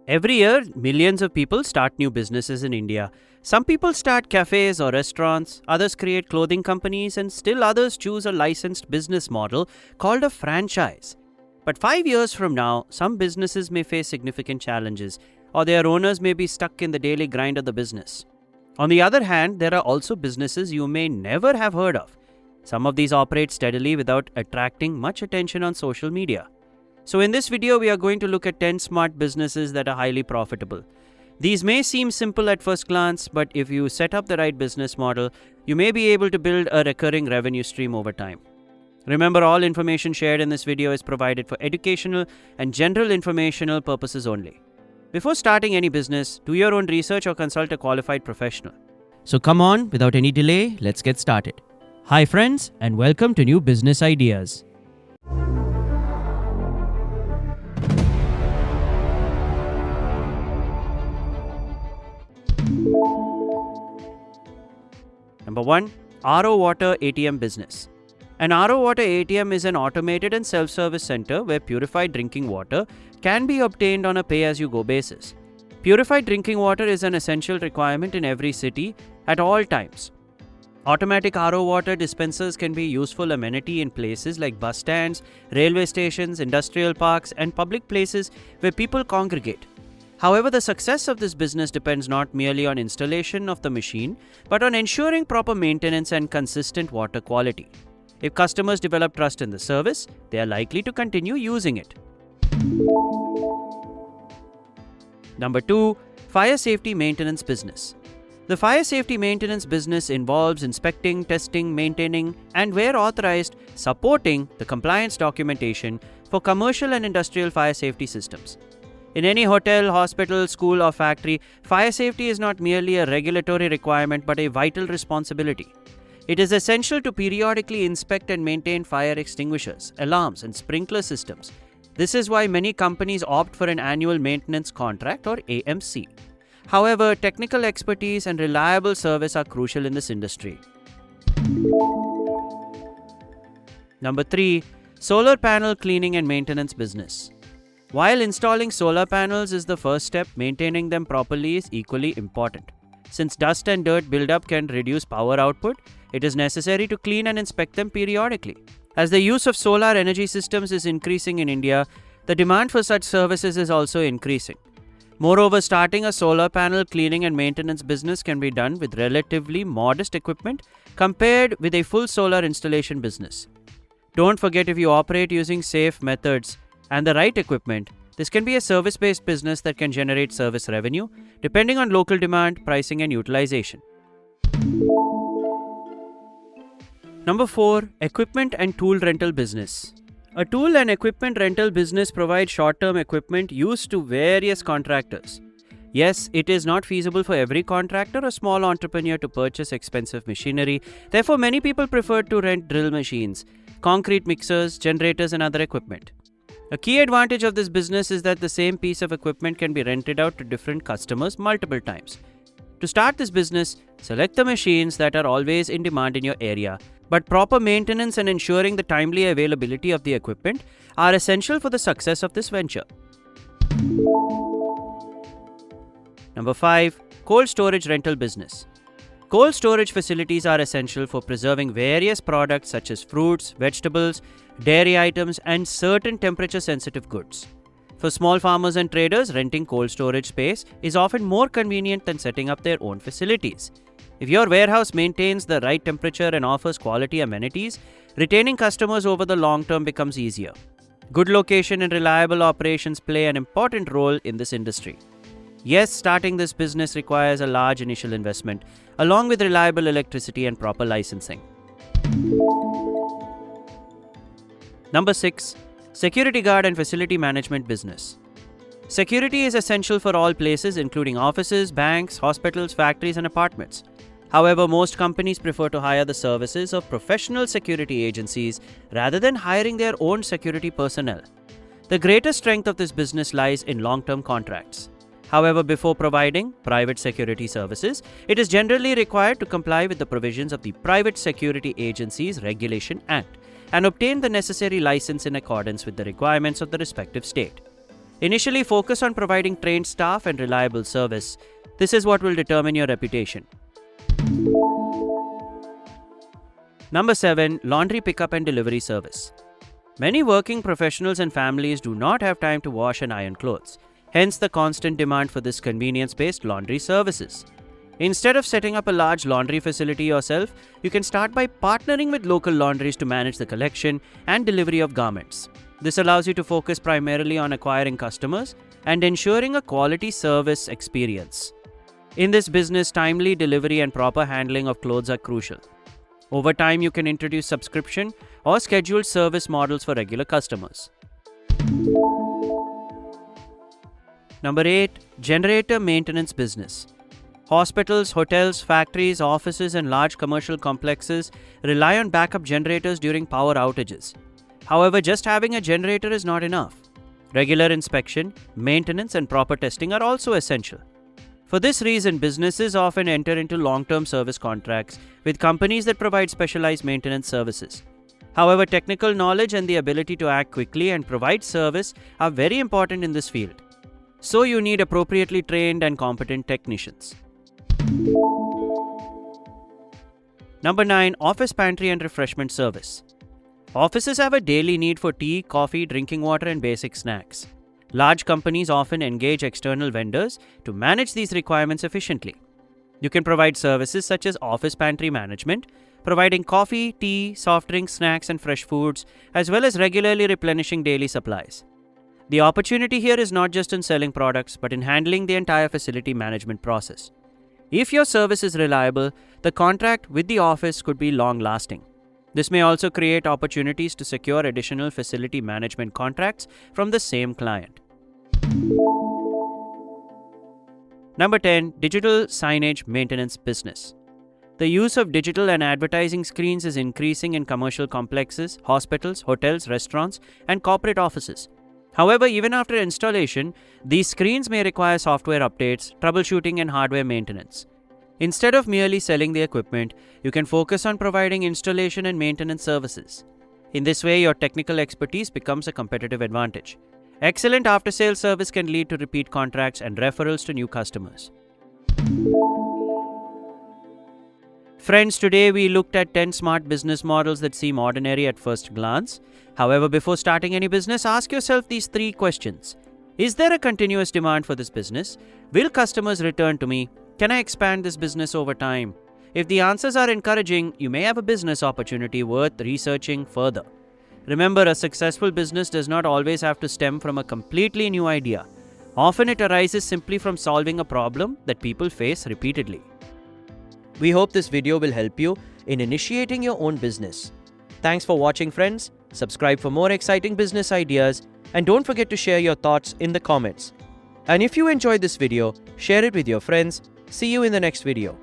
Every year, millions of people start new businesses in India. Some people start cafes or restaurants, others create clothing companies, and still others choose a licensed business model called a franchise. But 5 years from now, some businesses may face significant challenges, or their owners may be stuck in the daily grind of the business. On the other hand, there are also businesses you may never have heard of. Some of these operate steadily without attracting much attention on social media. So in this video, we are going to look at 10 smart businesses that are highly profitable. These may seem simple at first glance, but if you set up the right business model, you may be able to build a recurring revenue stream over time. Remember, all information shared in this video is provided for educational and general informational purposes only. Before starting any business, do your own research or consult a qualified professional. So come on, without any delay, let's get started. Hi friends, and welcome to New Business Ideas. Number 1. RO Water ATM Business. An RO Water ATM is an automated and self-service center where purified drinking water can be obtained on a pay-as-you-go basis. Purified drinking water is an essential requirement in every city at all times. Automatic RO water dispensers can be a useful amenity in places like bus stands, railway stations, industrial parks, and public places where people congregate. However, the success of this business depends not merely on installation of the machine, but on ensuring proper maintenance and consistent water quality. If customers develop trust in the service, they are likely to continue using it. Number 2. Fire Safety Maintenance Business. The fire safety maintenance business involves inspecting, testing, maintaining, and where authorized, supporting the compliance documentation for commercial and industrial fire safety systems. In any hotel, hospital, school, or factory, fire safety is not merely a regulatory requirement but a vital responsibility. It is essential to periodically inspect and maintain fire extinguishers, alarms, and sprinkler systems. This is why many companies opt for an annual maintenance contract or AMC. However, technical expertise and reliable service are crucial in this industry. Number 3. Solar Panel Cleaning and Maintenance Business. While installing solar panels is the first step, maintaining them properly is equally important. Since dust and dirt buildup can reduce power output, it is necessary to clean and inspect them periodically. As the use of solar energy systems is increasing in India, the demand for such services is also increasing. Moreover, starting a solar panel cleaning and maintenance business can be done with relatively modest equipment compared with a full solar installation business. Don't forget, if you operate using safe methods and the right equipment, this can be a service-based business that can generate service revenue depending on local demand, pricing, and utilization. Number 4. Equipment and Tool Rental Business. A tool and equipment rental business provides short-term equipment used to various contractors. Yes, it is not feasible for every contractor or small entrepreneur to purchase expensive machinery. Therefore, many people prefer to rent drill machines, concrete mixers, generators, and other equipment. A key advantage of this business is that the same piece of equipment can be rented out to different customers multiple times. To start this business, select the machines that are always in demand in your area, but proper maintenance and ensuring the timely availability of the equipment are essential for the success of this venture. Number 5. Cold Storage Rental Business. Cold storage facilities are essential for preserving various products such as fruits, vegetables, dairy items, and certain temperature-sensitive goods. For small farmers and traders, renting cold storage space is often more convenient than setting up their own facilities. If your warehouse maintains the right temperature and offers quality amenities, retaining customers over the long term becomes easier. Good location and reliable operations play an important role in this industry. Yes, starting this business requires a large initial investment, along with reliable electricity and proper licensing. Number 6. Security Guard and Facility Management Business. Security is essential for all places, including offices, banks, hospitals, factories, and apartments. However, most companies prefer to hire the services of professional security agencies rather than hiring their own security personnel. The greatest strength of this business lies in long-term contracts. However, before providing private security services, it is generally required to comply with the provisions of the Private Security Agencies Regulation Act and obtain the necessary license in accordance with the requirements of the respective state. Initially, focus on providing trained staff and reliable service. This is what will determine your reputation. Number 7. Laundry pickup and delivery service. Many working professionals and families do not have time to wash and iron clothes. Hence the constant demand for this convenience-based laundry services. Instead of setting up a large laundry facility yourself, you can start by partnering with local laundries to manage the collection and delivery of garments. This allows you to focus primarily on acquiring customers and ensuring a quality service experience. In this business, timely delivery and proper handling of clothes are crucial. Over time, you can introduce subscription or scheduled service models for regular customers. Number 8. Generator maintenance business. Hospitals, hotels, factories, offices, and large commercial complexes rely on backup generators during power outages. However, just having a generator is not enough. Regular inspection, maintenance, and proper testing are also essential. For this reason, businesses often enter into long-term service contracts with companies that provide specialized maintenance services. However, technical knowledge and the ability to act quickly and provide service are very important in this field. So you need appropriately trained and competent technicians. Number 9. Office pantry and refreshment service. Offices have a daily need for tea, coffee, drinking water, and basic snacks. Large companies often engage external vendors to manage these requirements efficiently. You can provide services such as office pantry management, providing coffee, tea, soft drinks, snacks, and fresh foods, as well as regularly replenishing daily supplies. The opportunity here is not just in selling products, but in handling the entire facility management process. If your service is reliable, the contract with the office could be long-lasting. This may also create opportunities to secure additional facility management contracts from the same client. Number 10. Digital signage maintenance business. The use of digital and advertising screens is increasing in commercial complexes, hospitals, hotels, restaurants, and corporate offices. However, even after installation, these screens may require software updates, troubleshooting, and hardware maintenance. Instead of merely selling the equipment, you can focus on providing installation and maintenance services. In this way, your technical expertise becomes a competitive advantage. Excellent after-sales service can lead to repeat contracts and referrals to new customers. Friends, today we looked at 10 smart business models that seem ordinary at first glance. However, before starting any business, ask yourself these 3 questions. Is there a continuous demand for this business? Will customers return to me? Can I expand this business over time? If the answers are encouraging, you may have a business opportunity worth researching further. Remember, a successful business does not always have to stem from a completely new idea. Often it arises simply from solving a problem that people face repeatedly. We hope this video will help you in initiating your own business. Thanks for watching, friends. Subscribe for more exciting business ideas and don't forget to share your thoughts in the comments. And if you enjoyed this video, share it with your friends. See you in the next video.